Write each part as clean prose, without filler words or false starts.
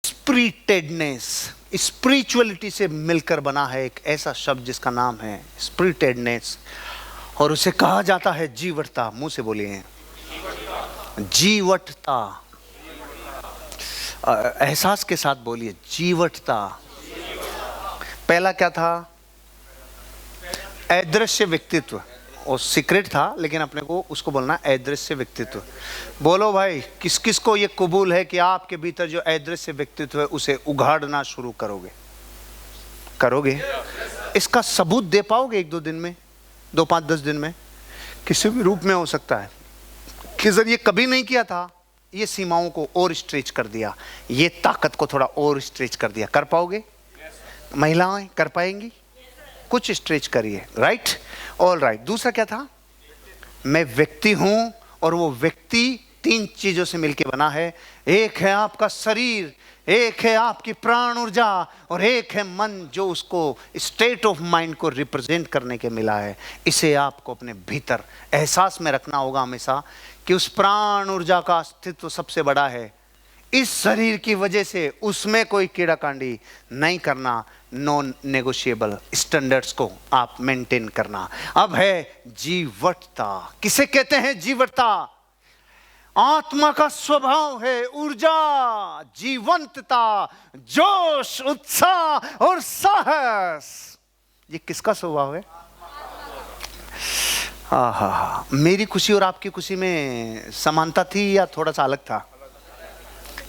स्पिरिटेडनेस, spirituality से मिलकर बना है एक ऐसा शब्द जिसका नाम है स्पिरिटेडनेस, और उसे कहा जाता है जीवटता। मुंह से बोलिए, जीवटता। एहसास के साथ बोलिए, जीवटता। पहला क्या था? अदृश्य व्यक्तित्व। और सीक्रेट था, लेकिन अपने को उसको बोलना अदृश्य व्यक्तित्व। बोलो भाई, किस किस को ये कबूल है कि आपके भीतर जो अदृश्य व्यक्तित्व है उसे उघाड़ना शुरू करोगे? करोगे? इसका सबूत दे पाओगे 1-2 दिन में, 2, 5, 10 दिन में? किसी भी रूप में हो सकता है कि सर ये कभी नहीं किया था, ये सीमाओं को और स्ट्रेच कर दिया, ये ताकत को थोड़ा और स्ट्रेच कर दिया। कर पाओगे? महिलाएं कर पाएंगी? कुछ स्ट्रेच करिए। Right, all right. दूसरा क्या था? मैं व्यक्ति हूं, और वो व्यक्ति 3 चीजों से मिलकर बना है। एक है आपका शरीर, एक है आपकी प्राण ऊर्जा, और एक है मन, जो उसको स्टेट ऑफ माइंड को रिप्रेजेंट करने के मिला है। इसे आपको अपने भीतर एहसास में रखना होगा हमेशा कि उस प्राण ऊर्जा का अस्तित्व सबसे बड़ा है। इस शरीर की वजह से उसमें कोई कीड़ा कांडी नहीं करना, नॉन नेगोशिएबल स्टैंडर्ड्स को आप मेंटेन करना। अब है जीवटता। किसे कहते हैं जीवटता? आत्मा का स्वभाव है ऊर्जा, जीवंतता, जोश, उत्साह और साहस। ये किसका स्वभाव है? आहा, मेरी खुशी और आपकी खुशी में समानता थी या थोड़ा सा अलग था?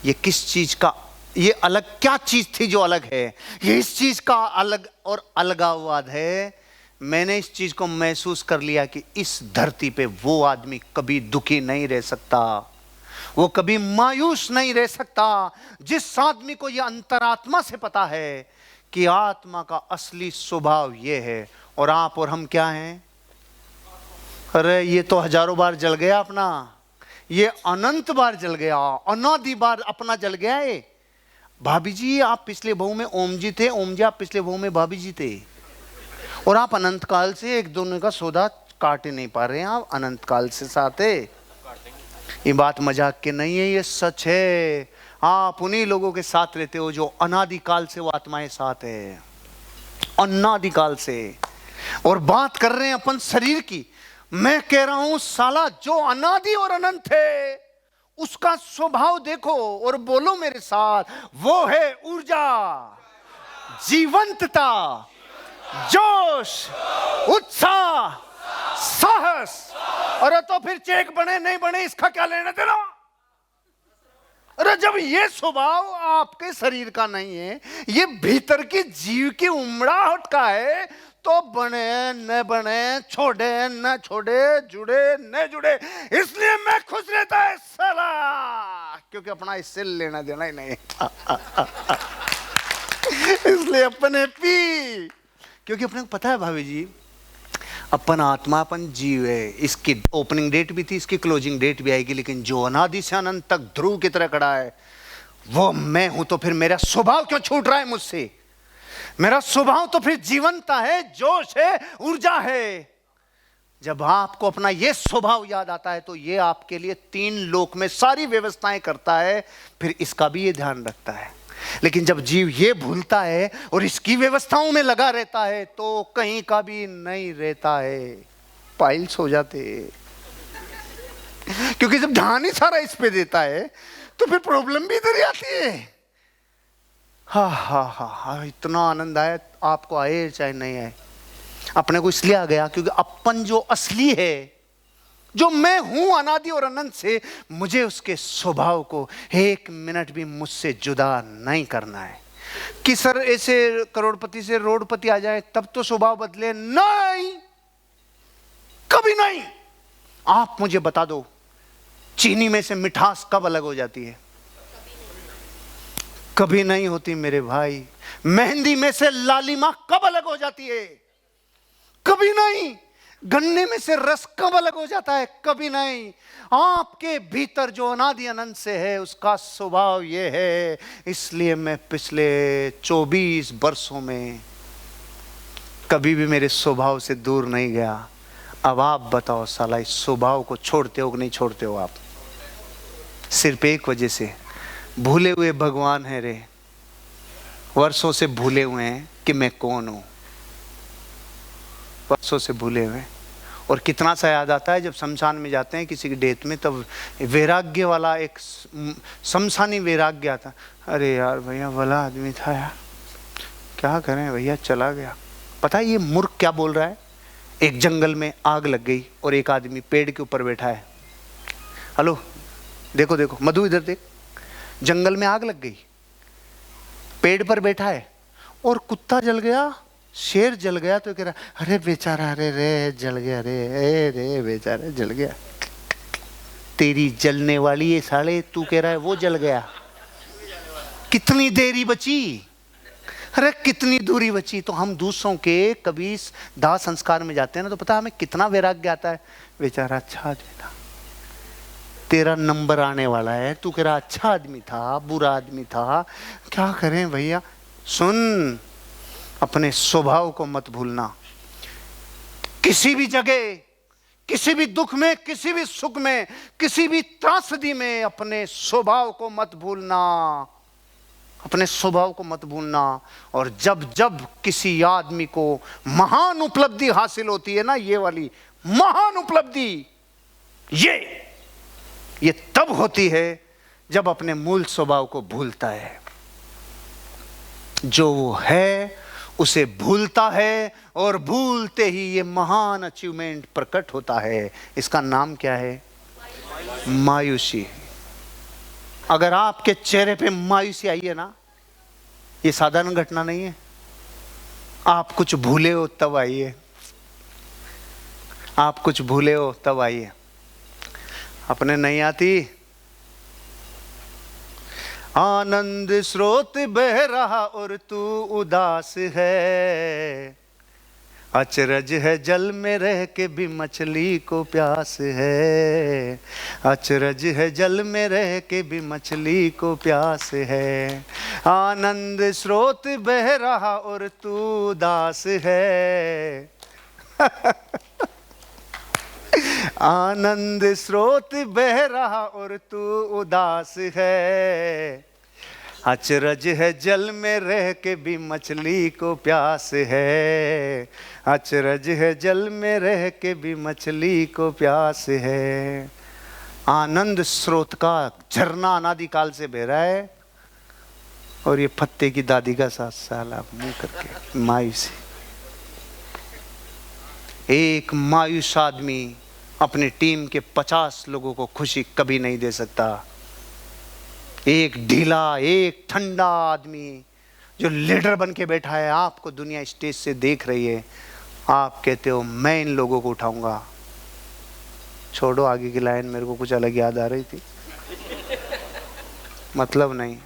ये किस चीज का, ये अलग क्या चीज थी जो अलग है? ये इस चीज का अलग और अलगाववाद है। मैंने इस चीज को महसूस कर लिया कि इस धरती पे वो आदमी कभी दुखी नहीं रह सकता, वो कभी मायूस नहीं रह सकता, जिस आदमी को ये अंतरात्मा से पता है कि आत्मा का असली स्वभाव ये है। और आप और हम क्या हैं? अरे ये तो हजारों बार जल गया अपना, ये अनंत बार जल गया, अनादि बार अपना जल गया है। भाभी जी आप पिछले बहु में ओम जी थे, ओम जी आप पिछले बहु में भाभी जी थे, और आप अनंत काल से एक दोनों का सौदा काट ही नहीं पा रहे हैं। आप अनंत काल से साथ है। ये बात मजाक के नहीं है, ये सच है। आप उन्हीं लोगों के साथ रहते हो जो अनादि काल से वो आत्माएं साथ है, अनादि काल से। और बात कर रहे हैं अपन शरीर की। मैं कह रहा हूं साला, जो अनादि और अनंत है उसका स्वभाव देखो और बोलो मेरे साथ, वो है ऊर्जा, जीवंतता, जोश, उत्साह, साहस। अरे तो फिर चेक बने नहीं बने इसका क्या लेना देना? अरे जब ये स्वभाव आपके शरीर का नहीं है, ये भीतर की जीव की उमड़ाहट का है, तो बने न बने, छोड़े न छोड़े, जुड़े न जुड़े, इसलिए मैं खुश रहता है साला, क्योंकि अपना इससे लेना देना ही नहीं। इसलिए अपन हैप्पी, क्योंकि अपने को पता है भाभी जी, अपन आत्मा, अपन जीव है। इसकी ओपनिंग डेट भी थी, इसकी क्लोजिंग डेट भी आएगी, लेकिन जो अनादि से अनंत तक ध्रुव की तरह खड़ा है वो मैं हूं। तो फिर मेरा स्वभाव क्यों छूट रहा है मुझसे? मेरा स्वभाव तो फिर जीवंतता है, जोश है, ऊर्जा है। जब आपको अपना ये स्वभाव याद आता है तो ये आपके लिए 3 लोक में सारी व्यवस्थाएं करता है, फिर इसका भी ये ध्यान रखता है। लेकिन जब जीव ये भूलता है और इसकी व्यवस्थाओं में लगा रहता है तो कहीं का भी नहीं रहता है, पाइल्स हो जाते। क्योंकि जब ध्यान ही सारा इस पे देता है तो फिर प्रॉब्लम भी इधर ही आती है। हा हा हा हा, इतना आनंद आया, आपको आए चाहे नहीं आए। अपने को इसलिए आ गया क्योंकि अपन जो असली है, जो मैं हूं अनादि और अनंत से, मुझे उसके स्वभाव को 1 मिनट भी मुझसे जुदा नहीं करना है। कि सर ऐसे करोड़पति से रोडपति आ जाए तब तो स्वभाव बदले? नहीं, कभी नहीं। आप मुझे बता दो, चीनी में से मिठास कब अलग हो जाती है? कभी नहीं होती मेरे भाई। मेहंदी में से लालिमा कब अलग हो जाती है? कभी नहीं। गन्ने में से रस कब अलग हो जाता है? कभी नहीं। आपके भीतर जो अनादि अनंत से है उसका स्वभाव ये है। इसलिए मैं पिछले 24 वर्षों में कभी भी मेरे स्वभाव से दूर नहीं गया। अब आप बताओ साला, इस स्वभाव को छोड़ते हो कि नहीं छोड़ते हो आप? सिर्फ एक वजह से, भूले हुए भगवान है रे, वर्षों से भूले हुए हैं कि मैं कौन हूं, वर्षों से भूले हुए। और कितना सा याद आता है जब शमशान में जाते हैं किसी की डेथ में, तब वैराग्य वाला एक शमशानी वैराग्य आता, अरे यार भैया भला आदमी था यार, क्या करें भैया चला गया। पता है ये मूर्ख क्या बोल रहा है? एक जंगल में आग लग गई और एक आदमी पेड़ के ऊपर बैठा है। हेलो देखो देखो मधु इधर देख, जंगल में आग लग गई, पेड़ पर बैठा है और कुत्ता जल गया, शेर जल गया, तो कह रहा अरे बेचारा, अरे रे जल गया, रे रे बेचारा जल गया। तेरी जलने वाली है साले, तू कह रहा है वो जल गया। कितनी देरी बची, अरे कितनी दूरी बची। तो हम दूसरों के कभी दाह संस्कार में जाते हैं ना, तो पता है हमें कितना वैराग्य आता है, बेचारा अच्छा आदमी था, तेरा नंबर आने वाला है, तू कह रहा अच्छा आदमी था, बुरा आदमी था, क्या करें भैया। सुन, अपने स्वभाव को मत भूलना। किसी भी जगह, किसी भी दुख में, किसी भी सुख में, किसी भी त्रासदी में अपने स्वभाव को मत भूलना, अपने स्वभाव को मत भूलना। और जब जब किसी आदमी को महान उपलब्धि हासिल होती है ना, ये वाली महान उपलब्धि, ये तब होती है जब अपने मूल स्वभाव को भूलता है। जो वो है उसे भूलता है, और भूलते ही ये महान अचीवमेंट प्रकट होता है। इसका नाम क्या है? मायूसी। अगर आपके चेहरे पे मायूसी आई है ना, ये साधारण घटना नहीं है। आप कुछ भूले हो तब आई है, आप कुछ भूले हो तब आई है। अपने नहीं आती। आनंद स्रोत बह रहा और तू उदास है, अचरज है जल में रह के भी मछली को प्यास है, अचरज है जल में रह के भी मछली को प्यास है। आनंद स्रोत बह रहा और तू उदास है आनंद स्रोत बह रहा और तू उदास है, अचरज है जल में रह के भी मछली को प्यास है, अचरज है जल में रह के भी मछली को प्यास है। आनंद स्रोत का झरना अनादिकाल से बह रहा है, और ये फत्ते की दादी का 7 साल आप मुंह करके मायूसी। एक मायूस आदमी अपनी टीम के 50 लोगों को खुशी कभी नहीं दे सकता। एक ढीला, एक ठंडा आदमी जो लीडर बन के बैठा है, आपको दुनिया स्टेज से देख रही है, आप कहते हो मैं इन लोगों को उठाऊंगा। छोड़ो आगे की लाइन, मेरे को कुछ अलग याद आ रही थी, मतलब नहीं।